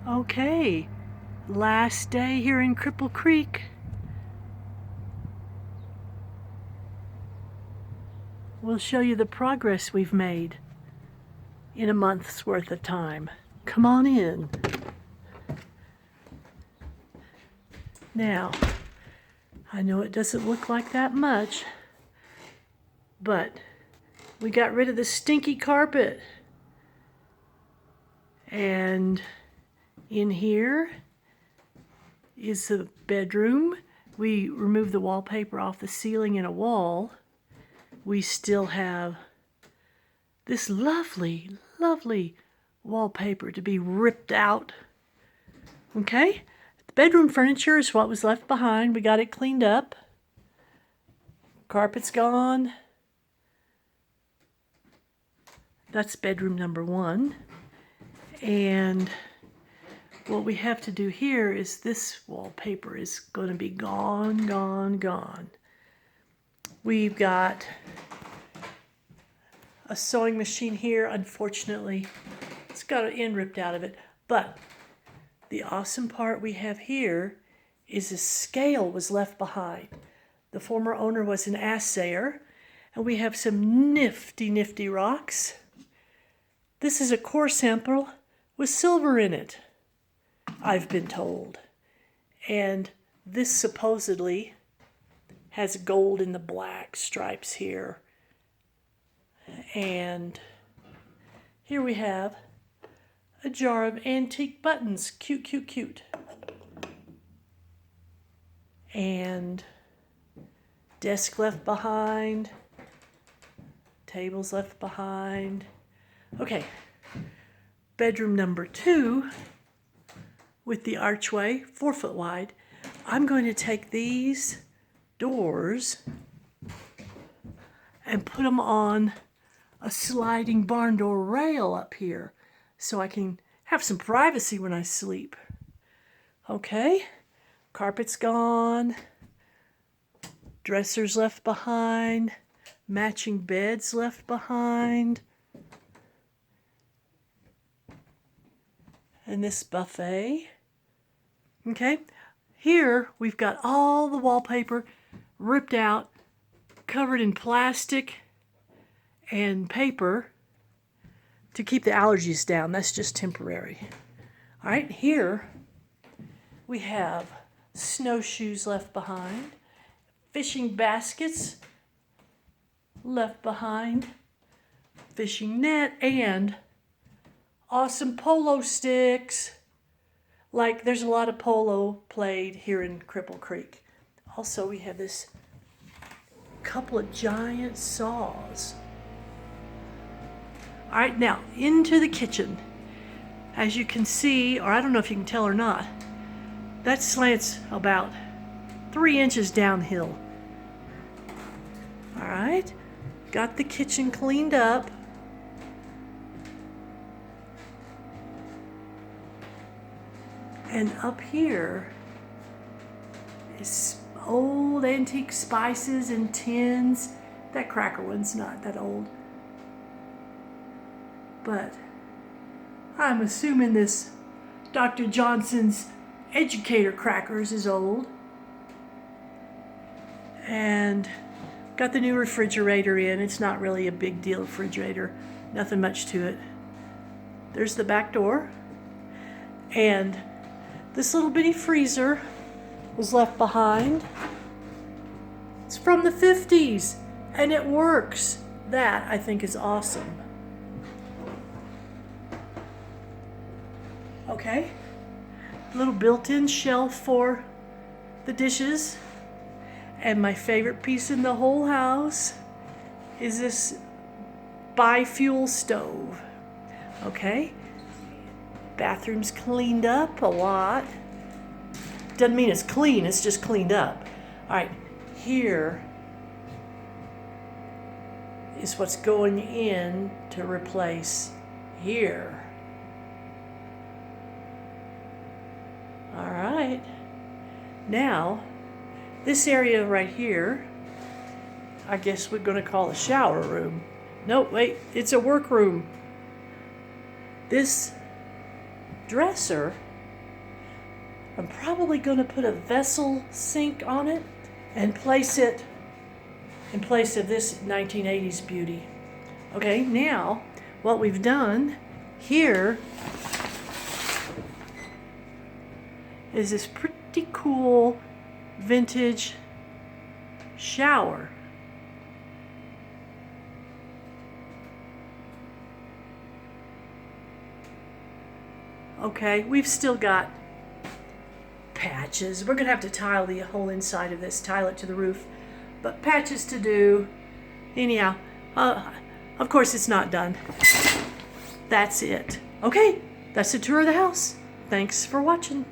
Okay, last day here in Cripple Creek. We'll show you the progress we've made in a month's worth of time. Come on in. Now, I know it doesn't look like that much, but we got rid of the stinky carpet. And in here is the bedroom. We removed the wallpaper off the ceiling and a wall. We still have this lovely, lovely wallpaper to be ripped out. Okay? The bedroom furniture is what was left behind. We got it cleaned up. Carpet's gone. That's bedroom number 1. And what we have to do here is this wallpaper is going to be gone, gone, gone. We've got a sewing machine here. Unfortunately, it's got an end ripped out of it. But the awesome part we have here is a scale was left behind. The former owner was an assayer, and we have some nifty, nifty rocks. This is a core sample with silver in it, I've been told. And this supposedly has gold in the black stripes here. And here we have a jar of antique buttons. Cute, cute, cute. And desk left behind. Tables left behind. Okay. Bedroom number 2 with the archway, 4 foot wide. I'm going to take these doors and put them on a sliding barn door rail up here so I can have some privacy when I sleep. Okay, carpet's gone, dressers left behind, matching beds left behind. And this buffet. Okay, here we've got all the wallpaper ripped out, covered in plastic and paper to keep the allergies down. That's just temporary. All right, here we have snowshoes left behind, fishing baskets left behind, fishing net, and awesome polo sticks. Like, there's a lot of polo played here in Cripple Creek. Also, we have this couple of giant saws. All right, now into the kitchen. As you can see, or I don't know if you can tell or not, that slants about 3 inches downhill. All right, got the kitchen cleaned up. And up here is old antique spices and tins. That cracker one's not that old. But I'm assuming this Dr. Johnson's educator crackers is old. And got the new refrigerator in. It's not really a big deal refrigerator. Nothing much to it. There's the back door. And this little bitty freezer was left behind. It's from the 50s and it works. That, I think, is awesome. Okay, little built-in shelf for the dishes. And my favorite piece in the whole house is this bi-fuel stove. Okay. Bathroom's cleaned up a lot. Doesn't mean it's clean, it's just cleaned up. All right, here is what's going in to replace here. All right, now this area right here, I guess we're going to call a shower room. No, wait, it's a workroom. This dresser I'm probably going to put a vessel sink on it and place it in place of this 1980s beauty. Okay, now what we've done here is this pretty cool vintage shower. Okay, we've still got patches. We're going to have to tile the whole inside of this, tile it to the roof. But patches to do. Anyhow, of course it's not done. That's it. Okay, that's the tour of the house. Thanks for watching.